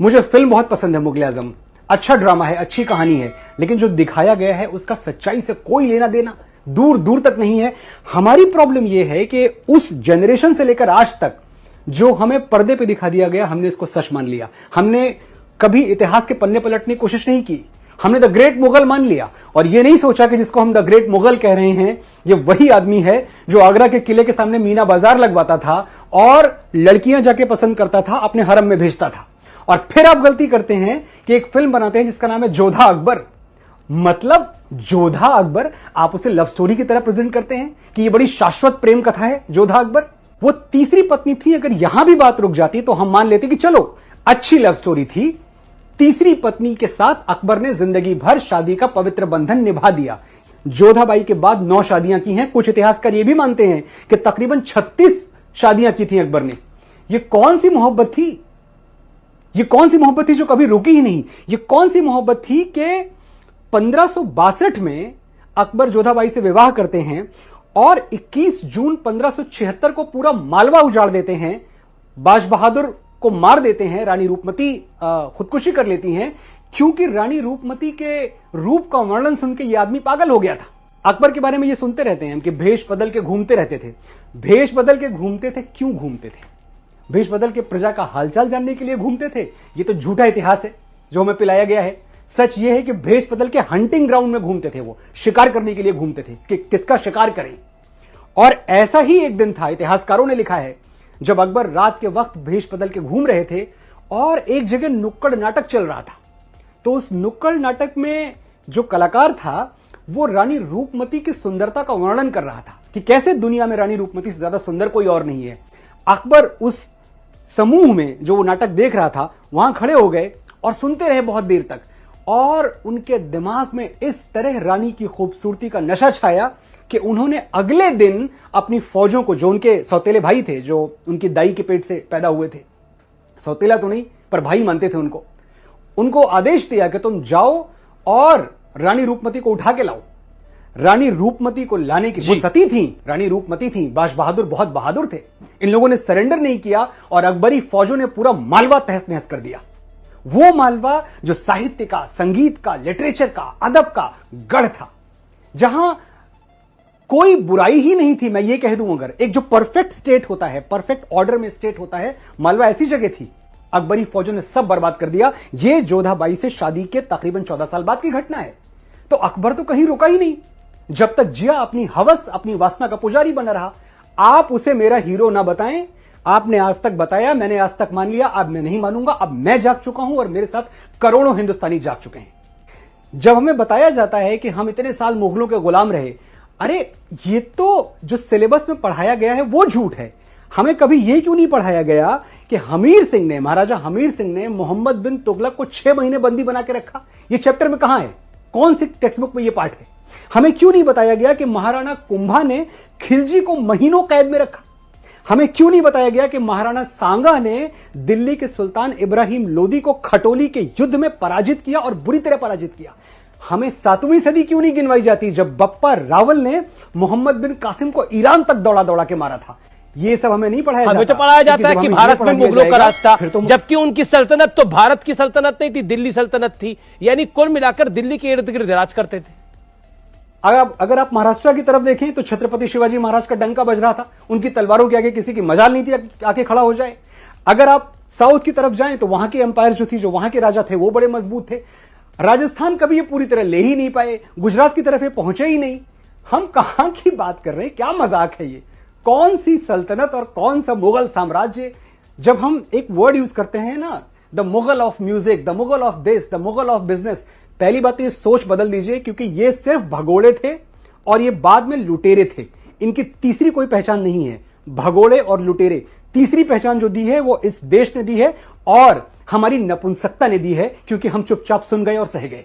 मुझे फिल्म बहुत पसंद है मुगले आजम, अच्छा ड्रामा है, अच्छी कहानी है, लेकिन जो दिखाया गया है उसका सच्चाई से कोई लेना देना दूर दूर तक नहीं है। हमारी प्रॉब्लम यह है कि उस जनरेशन से लेकर आज तक जो हमें पर्दे पे दिखा दिया गया, हमने इसको सच मान लिया। हमने कभी इतिहास के पन्ने पलटने की कोशिश नहीं की। हमने द ग्रेट मुगल मान लिया और यह नहीं सोचा कि जिसको हम द ग्रेट मुगल कह रहे हैं ये वही आदमी है जो आगरा के किले के सामने मीना बाजार लगवाता था और लड़कियां जाके पसंद करता था, अपने हरम में भेजता था। और फिर आप गलती करते हैं कि एक फिल्म बनाते हैं जिसका नाम है जोधा अकबर। मतलब जोधा अकबर आप उसे लव स्टोरी की तरह प्रेजेंट करते हैं कि ये बड़ी शाश्वत प्रेम कथा है जोधा अकबर। वो तीसरी पत्नी थी। अगर यहां भी बात रुक जाती तो हम मान लेते कि चलो अच्छी लव स्टोरी थी। तीसरी पत्नी के साथ अकबर ने जिंदगी भर शादी का पवित्र बंधन निभा दिया। जोधाबाई के बाद 9 शादियां की हैं। कुछ इतिहासकार ये भी मानते हैं कि तकरीबन 36 शादियां की थी अकबर ने। ये कौन सी मोहब्बत थी? ये कौन सी मोहब्बत थी जो कभी रुकी ही नहीं? ये कौन सी मोहब्बत थी कि 1562 में अकबर जोधाबाई से विवाह करते हैं और 21 जून 1576 को पूरा मालवा उजाड़ देते हैं, बाज बहादुर को मार देते हैं, रानी रूपमती खुदकुशी कर लेती हैं क्योंकि रानी रूपमती के रूप का वर्णन सुन के यह आदमी पागल हो गया था। अकबर के बारे में ये सुनते रहते हैं कि भेष बदल के घूमते रहते थे। भेष बदल के घूमते थे, क्यों घूमते थे? भेष बदल के प्रजा का हालचाल जानने के लिए घूमते थे। ये तो झूठा इतिहास है जो हमें पिलाया गया है। सच ये है कि भेष बदल के हंटिंग ग्राउंड में घूमते थे, वो शिकार करने के लिए घूमते थे कि किसका शिकार करें। और ऐसा ही एक दिन था, इतिहासकारों ने लिखा है, जब अकबर रात के वक्त भेष बदल के घूम रहे थे और एक जगह नुक्कड़ नाटक चल रहा था। तो उस नुक्कड़ नाटक में जो कलाकार था वो रानी रूपमती की सुंदरता का वर्णन कर रहा था कि कैसे दुनिया में रानी रूपमती से ज्यादा सुंदर कोई और नहीं है। अकबर उस समूह में जो वो नाटक देख रहा था वहां खड़े हो गए और सुनते रहे बहुत देर तक। और उनके दिमाग में इस तरह रानी की खूबसूरती का नशा छाया कि उन्होंने अगले दिन अपनी फौजों को, जो उनके सौतेले भाई थे, जो उनकी दाई के पेट से पैदा हुए थे, सौतेला तो नहीं पर भाई मानते थे उनको आदेश दिया कि तुम जाओ और रानी रूपमती को उठा के लाओ। रानी रूपमती को लाने की, वो सती थी, रानी रूपमती थी, बाज बहादुर बहुत बहादुर थे। इन लोगों ने सरेंडर नहीं किया और अकबरी फौजों ने पूरा मालवा तहस नहस कर दिया। वो मालवा जो साहित्य का, संगीत का, लिटरेचर का, अदब का गढ़ था, जहां कोई बुराई ही नहीं थी। मैं ये कह दूं, अगर एक जो परफेक्ट स्टेट होता है, परफेक्ट ऑर्डर में स्टेट होता है, मालवा ऐसी जगह थी। अकबरी फौजों ने सब बर्बाद कर दिया। यह जोधाबाई से शादी के तकरीबन 14 साल बाद की घटना है। तो अकबर तो कहीं रुका ही नहीं। जब तक जिया अपनी हवस, अपनी वासना का पुजारी बना रहा। आप उसे मेरा हीरो ना बताएं। आपने आज तक बताया, मैंने आज तक मान लिया, अब मैं नहीं मानूंगा। अब मैं जाग चुका हूं और मेरे साथ करोड़ों हिंदुस्तानी जाग चुके हैं। जब हमें बताया जाता है कि हम इतने साल मुगलों के गुलाम रहे, अरे ये तो जो सिलेबस में पढ़ाया गया है वो झूठ है। हमें कभी यह क्यों नहीं पढ़ाया गया कि हमीर सिंह ने, महाराजा हमीर सिंह ने मोहम्मद बिन तुगलक को 6 महीने बंदी बना के रखा? ये चैप्टर में कहां है? कौन सी टेक्स्ट बुक में यह पाठ है? हमें क्यों नहीं बताया गया कि महाराणा कुंभा ने खिलजी को महीनों कैद में रखा? हमें क्यों नहीं बताया गया कि महाराणा सांगा ने दिल्ली के सुल्तान इब्राहिम लोदी को खटोली के युद्ध में पराजित किया और बुरी तरह पराजित किया? हमें 7वीं सदी क्यों नहीं गिनवाई जाती, जब बप्पा रावल ने मोहम्मद बिन कासिम को ईरान तक दौड़ा दौड़ा के मारा था? ये सब हमें नहीं पढ़ाया जाता। हमें तो पढ़ाया जाता है कि भारत में मुगलों का राज था, जबकि उनकी सल्तनत तो भारत की सल्तनत नहीं थी, दिल्ली सल्तनत थी। यानी कुल मिलाकर दिल्ली के इर्द गिर्द राज करते थे। अगर आप महाराष्ट्र की तरफ देखें तो छत्रपति शिवाजी महाराज का डंका बज रहा था। उनकी तलवारों के आगे किसी की मजाल नहीं थी आके खड़ा हो जाए। अगर आप साउथ की तरफ जाएं तो वहां की एम्पायर जो थी, जो वहां के राजा थे, वो बड़े मजबूत थे। राजस्थान कभी ये पूरी तरह ले ही नहीं पाए, गुजरात की तरफ ये पहुंचे ही नहीं। हम कहां की बात कर रहे हैं? क्या मजाक है ये? कौन सी सल्तनत और कौन सा मुगल साम्राज्य? जब हम एक वर्ड यूज करते हैं ना, the Mughal of music, the Mughal of this, the Mughal of business, पहली बात तो ये सोच बदल दीजिए, क्योंकि ये सिर्फ भगोड़े थे और ये बाद में लुटेरे थे। इनकी तीसरी कोई पहचान नहीं है। भगोड़े और लुटेरे, तीसरी पहचान जो दी है वो इस देश ने दी है और हमारी नपुंसकता ने दी है, क्योंकि हम चुपचाप सुन गए और सह गए।